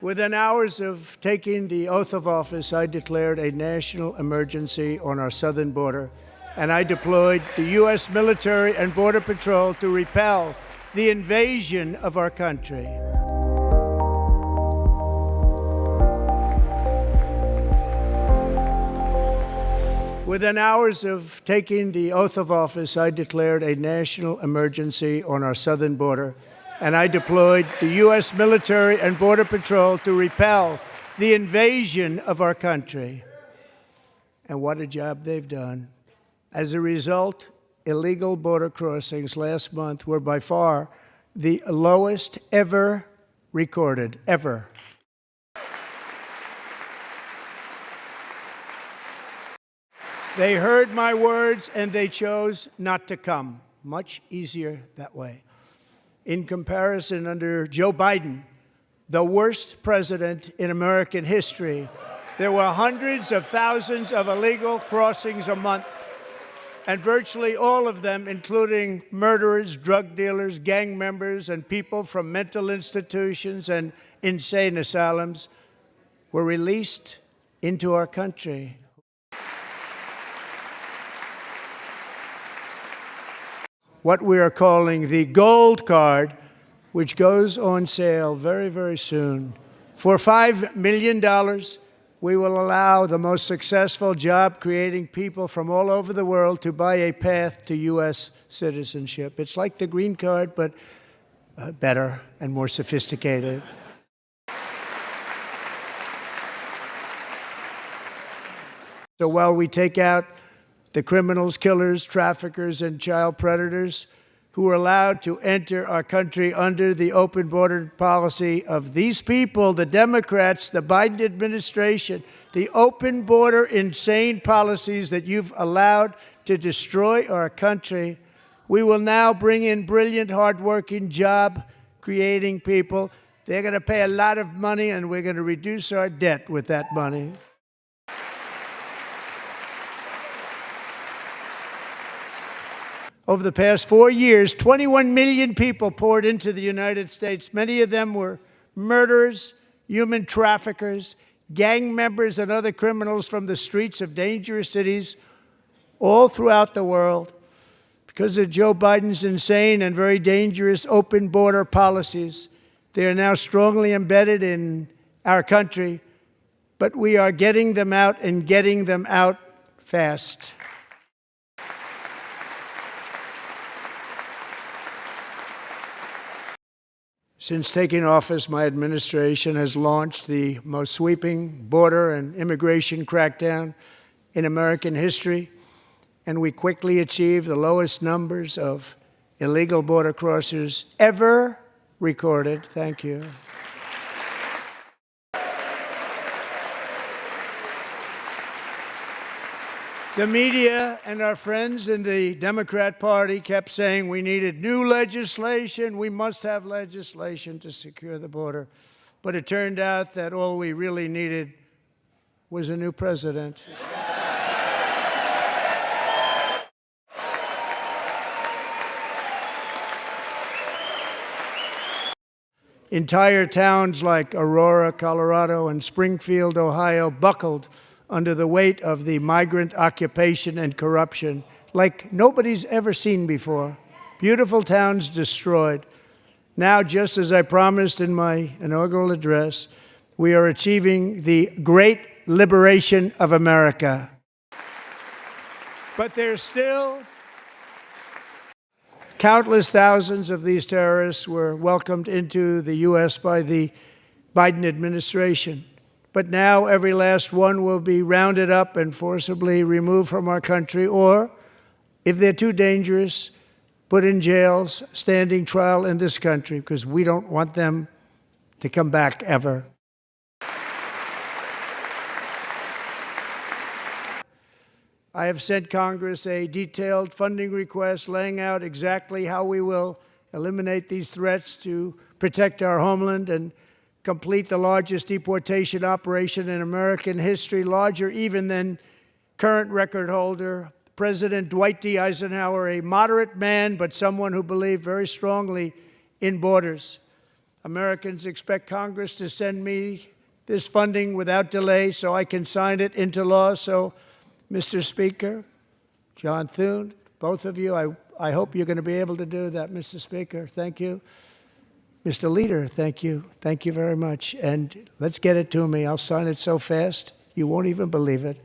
Within hours of taking the oath of office, I declared a national emergency on our southern border, and I deployed the U.S. military and Border Patrol to repel the invasion of our country. Within hours of taking the oath of office, I declared a national emergency on our southern border, and I deployed the U.S. military and Border Patrol to repel the invasion of our country. And what a job they've done. As a result, illegal border crossings last month were by far the lowest ever recorded, ever. They heard my words and they chose not to come. Much easier that way. In comparison, under Joe Biden, the worst president in American history, there were hundreds of thousands of illegal crossings a month, and virtually all of them, including murderers, drug dealers, gang members, and people from mental institutions and insane asylums, were released into our country. What we are calling the gold card, which goes on sale very, very soon. For $5 million, we will allow the most successful job-creating people from all over the world to buy a path to U.S. citizenship. It's like the green card, but better and more sophisticated. So while we take out the criminals, killers, traffickers, and child predators who are allowed to enter our country under the open border policy of these people, the Democrats, the Biden administration, the open border insane policies that you've allowed to destroy our country, we will now bring in brilliant, hardworking, job-creating people. They're going to pay a lot of money, and we're going to reduce our debt with that money. Over the past 4 years, 21 million people poured into the United States. Many of them were murderers, human traffickers, gang members, and other criminals from the streets of dangerous cities all throughout the world. Because of Joe Biden's insane and very dangerous open border policies, they are now strongly embedded in our country, but we are getting them out and getting them out fast. Since taking office, my administration has launched the most sweeping border and immigration crackdown in American history, and we quickly achieved the lowest numbers of illegal border crossers ever recorded. Thank you. The media and our friends in the Democrat Party kept saying we needed new legislation, we must have legislation to secure the border. But it turned out that all we really needed was a new president. Entire towns like Aurora, Colorado, and Springfield, Ohio, buckled under the weight of the migrant occupation and corruption like nobody's ever seen before. Beautiful towns destroyed. Now, just as I promised in my inaugural address, we are achieving the great liberation of America. But there's still countless thousands of these terrorists were welcomed into the U.S. by the Biden administration. But now every last one will be rounded up and forcibly removed from our country, or, if they're too dangerous, put in jails, standing trial in this country, because we don't want them to come back ever. I have sent Congress a detailed funding request laying out exactly how we will eliminate these threats to protect our homeland and complete the largest deportation operation in American history, larger even than current record holder, President Dwight D. Eisenhower, a moderate man, but someone who believed very strongly in borders. Americans expect Congress to send me this funding without delay so I can sign it into law. So, Mr. Speaker, John Thune, both of you, I hope you're going to be able to do that, Mr. Speaker. Thank you. Mr. Leader, thank you. Thank you very much. And let's get it to me. I'll sign it so fast, you won't even believe it.